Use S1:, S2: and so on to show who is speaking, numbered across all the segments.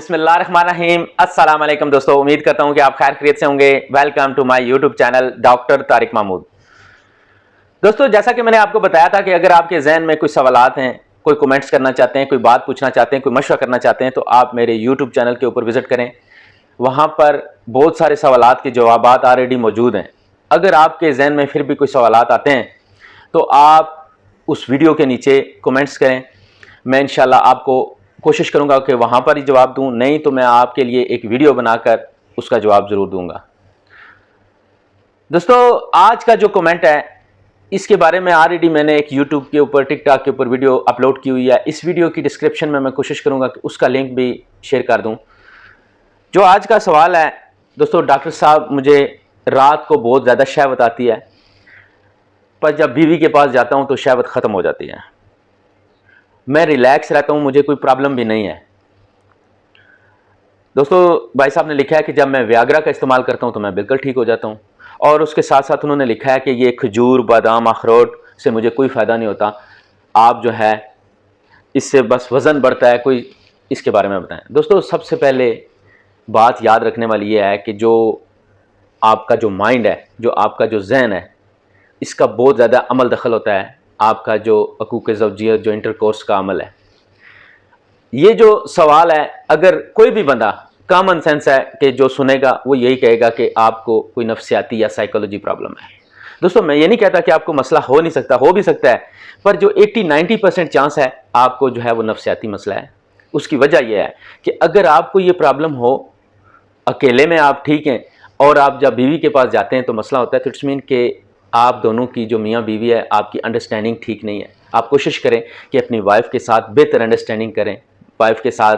S1: बिस्मिल्लाहिर्रहमानिर्रहीम। अस्सलाम वालेकुम दोस्तों, उम्मीद करता हूं कि आप खैर खैरियत से होंगे। Welcome to my YouTube channel doctor Tariq Mahmood. दोस्तों, जैसा कि मैंने आपको बताया था कि अगर आपके जहन में कोई सवालात हैं, कोई कमेंट्स करना चाहते हैं, कोई बात पूछना चाहते हैं, कोई मशवरा करना चाहते हैं, तो आप मेरे यूट्यूब चैनल के ऊपर विजिट करें। वहाँ पर बहुत सारे सवालात के जवाबात ऑलरेडी मौजूद हैं। अगर आपके जहन में फिर भी कोई सवालात आते हैं तो आप उस वीडियो के नीचे कमेंट्स करें। मैं इंशाल्लाह आपको कोशिश करूंगा कि वहाँ पर ही जवाब दूं, नहीं तो मैं आपके लिए एक वीडियो बनाकर उसका जवाब ज़रूर दूंगा। दोस्तों, आज का जो कमेंट है इसके बारे में ऑलरेडी मैंने एक यूट्यूब के ऊपर, टिकटॉक के ऊपर वीडियो अपलोड की हुई है। इस वीडियो की डिस्क्रिप्शन में मैं कोशिश करूंगा कि उसका लिंक भी शेयर कर दूं। जो आज का सवाल है दोस्तों, डॉक्टर साहब मुझे रात को बहुत ज़्यादा शहवत आती है, पर जब बीवी के पास जाता हूँ तो शहवत ख़त्म हो जाती है। मैं रिलैक्स रहता हूँ, मुझे कोई प्रॉब्लम भी नहीं है। दोस्तों, भाई साहब ने लिखा है कि जब मैं व्याग्रा का इस्तेमाल करता हूँ तो मैं बिल्कुल ठीक हो जाता हूँ। और उसके साथ साथ उन्होंने लिखा है कि ये खजूर, बादाम, अखरोट से मुझे कोई फ़ायदा नहीं होता, आप जो है इससे बस वज़न बढ़ता है, कोई इसके बारे में बताएं। दोस्तों, सबसे पहले बात याद रखने वाली ये है कि जो आपका जो माइंड है, जो आपका जो जहन है, इसका बहुत ज़्यादा अमल दखल होता है। आपका जो हकूक़ ज़ौजियत, जो इंटरकोर्स का अमल है, ये जो सवाल है, अगर कोई भी बंदा कॉमन सेंस है कि जो सुनेगा वो यही कहेगा कि आपको कोई नफ्सियाती या साइकोलॉजी प्रॉब्लम है। दोस्तों, मैं ये नहीं कहता कि आपको मसला हो नहीं सकता, हो भी सकता है, पर जो 80-90% चांस है आपको जो है वो नफ्सियाती मसला है। उसकी वजह यह है कि अगर आपको ये प्रॉब्लम हो, अकेले में आप ठीक हैं और आप जब बीवी के पास जाते हैं तो मसला होता है, तो इट्स मीन कि आप दोनों की जो मियाँ बीवी है, आपकी अंडरस्टैंडिंग ठीक नहीं है। आप कोशिश करें कि अपनी वाइफ के साथ बेहतर अंडरस्टैंडिंग करें, वाइफ के साथ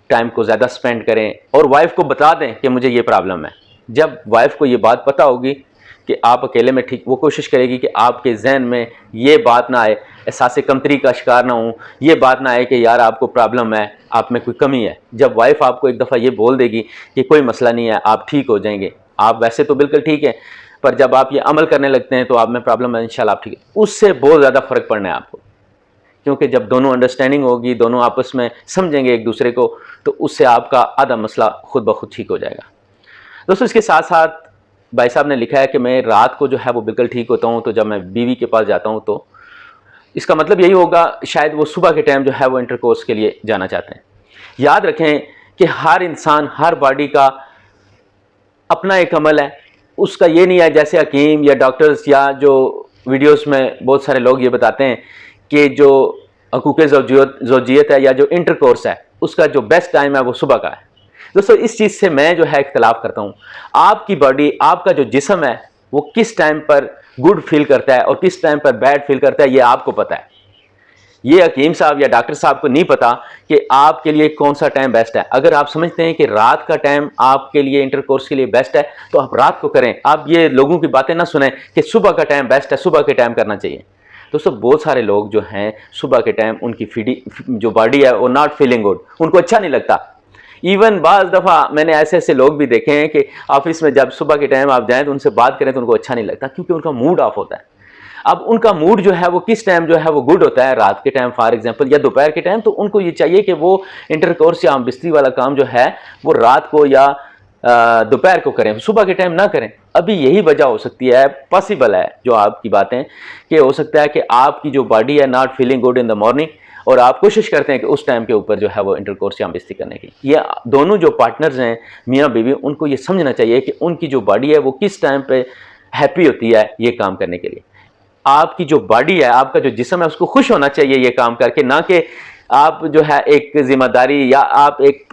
S1: टाइम को ज़्यादा स्पेंड करें और वाइफ को बता दें कि मुझे ये प्रॉब्लम है। जब वाइफ को ये बात पता होगी कि आप अकेले में ठीक, वो कोशिश करेगी कि आपके जहन में ये बात ना आए, एहसास कमतरी का शिकार ना हो, ये बात ना आए कि यार आपको प्रॉब्लम है, आप में कोई कमी है। जब वाइफ आपको एक दफ़ा ये बोल देगी कि कोई मसला नहीं है, आप ठीक हो जाएंगे, आप वैसे तो बिल्कुल ठीक है, पर जब आप ये अमल करने लगते हैं तो आप में प्रॉब्लम है, इंशाल्लाह आप ठीक है, उससे बहुत ज़्यादा फ़र्क पड़ना है आपको। क्योंकि जब दोनों अंडरस्टैंडिंग होगी, दोनों आपस में समझेंगे एक दूसरे को, तो उससे आपका आधा मसला खुद ब खुद ठीक हो जाएगा। दोस्तों, इसके साथ साथ भाई साहब ने लिखा है कि मैं रात को जो है वो बिल्कुल ठीक होता हूँ, तो जब मैं बीवी के पास जाता हूँ तो इसका मतलब यही होगा शायद वो सुबह के टाइम जो है वो इंटरकोर्स के लिए जाना चाहते हैं। याद रखें कि हर इंसान, हर बॉडी का अपना एक अमल है। उसका ये नहीं है जैसे हकीम या डॉक्टर्स या जो वीडियोस में बहुत सारे लोग ये बताते हैं कि जो हकूक़ ज़ौजियत है या जो इंटरकोर्स है उसका जो बेस्ट टाइम है वो सुबह का है। दोस्तों, इस चीज़ से मैं जो है इख्तलाफ करता हूँ। आपकी बॉडी, आपका जो जिस्म है वो किस टाइम पर गुड फील करता है और किस टाइम पर बैड फील करता है, ये आपको पता है। ये हकीम साहब या डॉक्टर साहब को नहीं पता कि आपके लिए कौन सा टाइम बेस्ट है। अगर आप समझते हैं कि रात का टाइम आपके लिए इंटरकोर्स के लिए बेस्ट है तो आप रात को करें। आप ये लोगों की बातें ना सुनें कि सुबह का टाइम बेस्ट है, सुबह के टाइम करना चाहिए। दोस्तों, बहुत सारे लोग जो हैं सुबह के टाइम उनकी जो बॉडी है वो नॉट फीलिंग गुड, उनको अच्छा नहीं लगता। इवन बाज़ दफ़ा मैंने ऐसे ऐसे लोग भी देखे हैं कि ऑफिस में जब सुबह के टाइम आप जाएं तो उनसे बात करें तो उनको अच्छा नहीं लगता, क्योंकि उनका मूड ऑफ होता है। अब उनका मूड जो है वो किस टाइम जो है वो गुड होता है, रात के टाइम फॉर एग्जांपल या दोपहर के टाइम, तो उनको ये चाहिए कि वो इंटरकोर्स या बिस्तरी वाला काम जो है वो रात को या दोपहर को करें, सुबह के टाइम ना करें। अभी यही वजह हो सकती है, पॉसिबल है जो आपकी बातें, कि हो सकता है कि आपकी जो बॉडी है not feeling good in the morning और आप कोशिश करते हैं कि उस टाइम के ऊपर जो है वो इंटरकोर्स या बिस्तरी करने की। ये दोनों जो पार्टनर्स हैं, मियाँ बीवी, उनको ये समझना चाहिए कि उनकी जो बॉडी है वो किस टाइम पे हैप्पी होती है ये काम करने के लिए। आपकी जो बॉडी है, आपका जो जिस्म है, उसको खुश होना चाहिए ये काम करके, ना कि आप जो है एक जिम्मेदारी या आप एक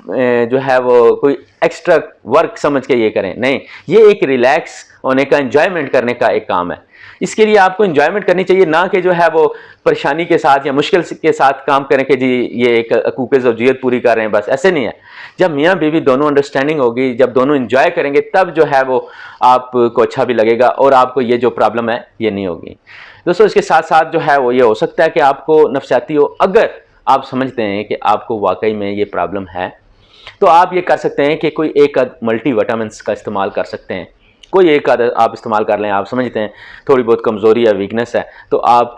S1: जो है वो कोई एक्स्ट्रा वर्क समझ के ये करें। नहीं, ये एक रिलैक्स होने का, एंजॉयमेंट करने का एक काम है। इसके लिए आपको एंजॉयमेंट करनी चाहिए, ना कि जो है वो परेशानी के साथ या मुश्किल के साथ काम करें कि जी ये एक हकूक़ ज़ौजियत पूरी कर रहे हैं, बस ऐसे नहीं है। जब मियाँ बीवी दोनों अंडरस्टैंडिंग होगी, जब दोनों एंजॉय करेंगे, तब जो है वो आपको अच्छा भी लगेगा और आपको ये जो प्रॉब्लम है ये नहीं होगी। दोस्तों, इसके साथ साथ जो है वो ये हो सकता है कि आपको नफ्सियाती हो। अगर आप समझते हैं कि आपको वाकई में ये प्रॉब्लम है तो आप ये कर सकते हैं कि कोई एक मल्टी विटामिन्स का इस्तेमाल कर सकते हैं। کوئی ایک عادت آپ استعمال کر لیں، آپ سمجھتے ہیں تھوڑی بہت کمزوری یا ویکنس ہے تو آپ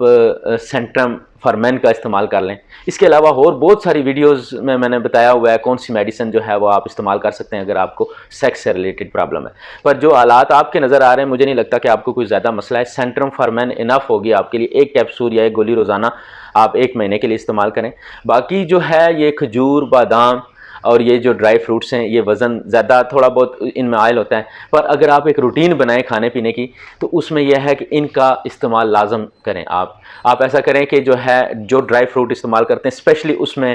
S1: سینٹرم فارمین کا استعمال کر لیں۔ اس کے علاوہ اور بہت ساری ویڈیوز میں نے بتایا ہوا ہے کون سی میڈیسن جو ہے وہ آپ استعمال کر سکتے ہیں اگر آپ کو سیکس سے ریلیٹڈ پرابلم ہے۔ پر جو حالات آپ کے نظر آ رہے ہیں مجھے نہیں لگتا کہ آپ کو کوئی زیادہ مسئلہ ہے۔ سینٹرم فارمین انف ہوگی آپ کے لیے، ایک کیپسول یا ایک گولی روزانہ آپ 1 مہینے کے لیے استعمال کریں۔ باقی جو ہے یہ کھجور، بادام اور یہ جو ڈرائی فروٹس ہیں یہ وزن زیادہ تھوڑا بہت ان میں آئل ہوتا ہے، پر اگر آپ ایک روٹین بنائیں کھانے پینے کی تو اس میں یہ ہے کہ ان کا استعمال لازم کریں۔ آپ ایسا کریں کہ جو ڈرائی فروٹ استعمال کرتے ہیں اسپیشلی اس میں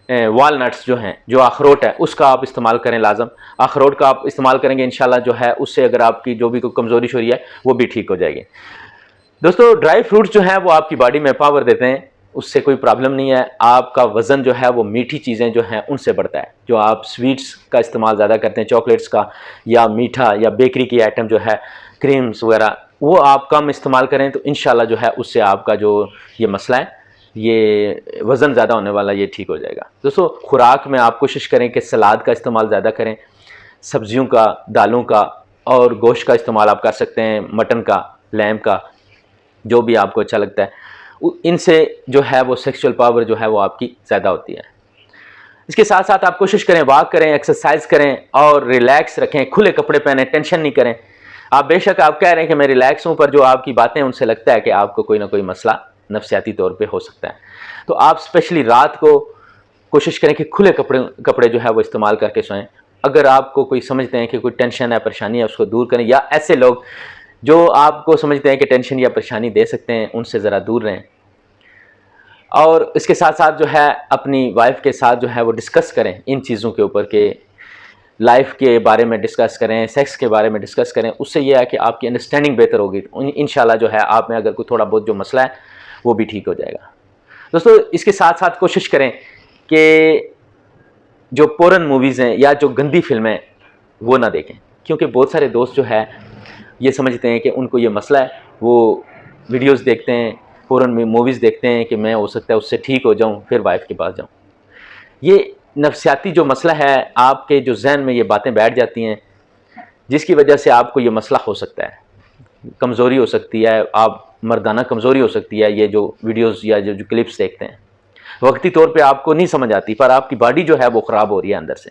S1: وال نٹس جو ہیں، جو اخروٹ ہے اس کا آپ استعمال کریں لازم۔ اخروٹ کا آپ استعمال کریں گے انشاءاللہ جو ہے اس سے اگر آپ کی جو بھی کوئی کمزوری شوری ہے وہ بھی ٹھیک ہو جائے گی۔ دوستو ڈرائی فروٹس جو ہیں وہ آپ کی باڈی میں پاور دیتے ہیں، اس سے کوئی پرابلم نہیں ہے۔ آپ کا وزن جو ہے وہ میٹھی چیزیں جو ہیں ان سے بڑھتا ہے۔ جو آپ سویٹس کا استعمال زیادہ کرتے ہیں، چاکلیٹس کا یا میٹھا یا بیکری کی آئٹم جو ہے، کریمز وغیرہ، وہ آپ کم استعمال کریں تو انشاءاللہ جو ہے اس سے آپ کا جو یہ مسئلہ ہے، یہ وزن زیادہ ہونے والا، یہ ٹھیک ہو جائے گا۔ دوستو خوراک میں آپ کوشش کریں کہ سلاد کا استعمال زیادہ کریں، سبزیوں کا، دالوں کا، اور گوشت کا استعمال آپ کر سکتے ہیں، مٹن کا، لیمب کا، جو بھی آپ کو اچھا لگتا ہے۔ ان سے جو ہے وہ سیکسول پاور جو ہے وہ آپ کی زیادہ ہوتی ہے۔ اس کے ساتھ ساتھ آپ کوشش کریں واک کریں، ایکسرسائز کریں اور ریلیکس رکھیں، کھلے کپڑے پہنیں، ٹینشن نہیں کریں۔ آپ بے شک آپ کہہ رہے ہیں کہ میں ریلیکس ہوں، پر جو آپ کی باتیں ان سے لگتا ہے کہ آپ کو کوئی نہ کوئی مسئلہ نفسیاتی طور پہ ہو سکتا ہے۔ تو آپ اسپیشلی رات کو کوشش کریں کہ کھلے کپڑے جو ہے وہ استعمال کر کے سوئیں۔ اگر آپ کو کوئی سمجھتے ہیں کہ کوئی ٹینشن ہے، پریشانی ہے، اس کو دور کریں، یا ایسے لوگ جو آپ کو سمجھتے ہیں کہ ٹینشن یا پریشانی دے سکتے ہیں ان سے ذرا دور رہیں۔ اور اس کے ساتھ ساتھ جو ہے اپنی وائف کے ساتھ جو ہے وہ ڈسکس کریں ان چیزوں کے اوپر، کہ لائف کے بارے میں ڈسکس کریں، سیکس کے بارے میں ڈسکس کریں۔ اس سے یہ ہے کہ آپ کی انڈرسٹینڈنگ بہتر ہوگی، انشاءاللہ جو ہے آپ میں اگر کوئی تھوڑا بہت جو مسئلہ ہے وہ بھی ٹھیک ہو جائے گا۔ دوستو اس کے ساتھ ساتھ کوشش کریں کہ جو پورن موویز ہیں یا جو گندی فلمیں وہ نہ دیکھیں، کیونکہ بہت سارے دوست جو ہے یہ سمجھتے ہیں کہ ان کو یہ مسئلہ ہے، وہ ویڈیوز دیکھتے ہیں، پورن موویز دیکھتے ہیں کہ میں ہو سکتا ہے اس سے ٹھیک ہو جاؤں پھر وائف کے پاس جاؤں۔ یہ نفسیاتی جو مسئلہ ہے، آپ کے جو ذہن میں یہ باتیں بیٹھ جاتی ہیں جس کی وجہ سے آپ کو یہ مسئلہ ہو سکتا ہے، کمزوری ہو سکتی ہے، آپ مردانہ کمزوری ہو سکتی ہے۔ یہ جو ویڈیوز یا جو کلپس دیکھتے ہیں وقتی طور پہ آپ کو نہیں سمجھ آتی، پر آپ کی باڈی جو ہے وہ خراب ہو رہی ہے اندر سے،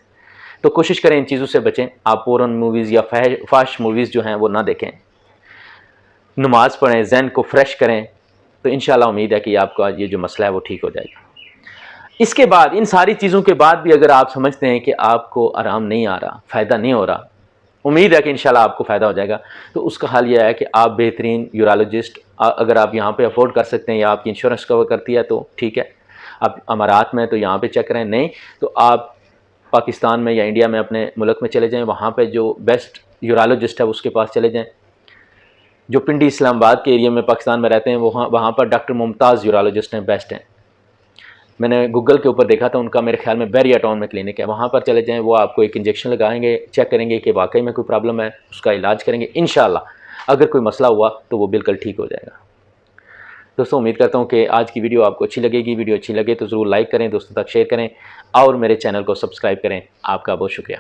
S1: تو کوشش کریں ان چیزوں سے بچیں۔ آپ پورن موویز یا فحش موویز جو ہیں وہ نہ دیکھیں، نماز پڑھیں، ذہن کو فریش کریں، تو انشاءاللہ امید ہے کہ آپ کا یہ جو مسئلہ ہے وہ ٹھیک ہو جائے گا۔ اس کے بعد ان ساری چیزوں کے بعد بھی اگر آپ سمجھتے ہیں کہ آپ کو آرام نہیں آ رہا، فائدہ نہیں ہو رہا، امید ہے کہ انشاءاللہ آپ کو فائدہ ہو جائے گا، تو اس کا حل یہ ہے کہ آپ بہترین یورالوجسٹ، اگر آپ یہاں پہ افورڈ کر سکتے ہیں یا آپ کی انشورنس کور کرتی ہے تو ٹھیک ہے، آپ امارات میں تو یہاں پہ چیک کریں، نہیں تو آپ پاکستان میں یا انڈیا میں اپنے ملک میں چلے جائیں، وہاں پہ جو بیسٹ یورالوجسٹ ہے اس کے پاس چلے جائیں۔ جو پنڈی اسلام آباد کے ایریا میں پاکستان میں رہتے ہیں وہاں پر ڈاکٹر ممتاز یورالوجسٹ ہیں، بیسٹ ہیں۔ میں نے گوگل کے اوپر دیکھا تھا، ان کا میرے خیال میں بیریا ٹاؤن میں کلینک ہے، وہاں پر چلے جائیں، وہ آپ کو ایک انجیکشن لگائیں گے، چیک کریں گے کہ واقعی میں کوئی پرابلم ہے، اس کا علاج کریں گے، انشاءاللہ اگر کوئی مسئلہ ہوا تو وہ بالکل ٹھیک ہو جائے گا۔ دوستوں امید کرتا ہوں کہ آج کی ویڈیو آپ کو اچھی لگے گی۔ ویڈیو اچھی لگے تو ضرور لائک کریں، دوستوں تک شیئر کریں اور میرے چینل کو سبسکرائب کریں۔ آپ کا بہت شکریہ۔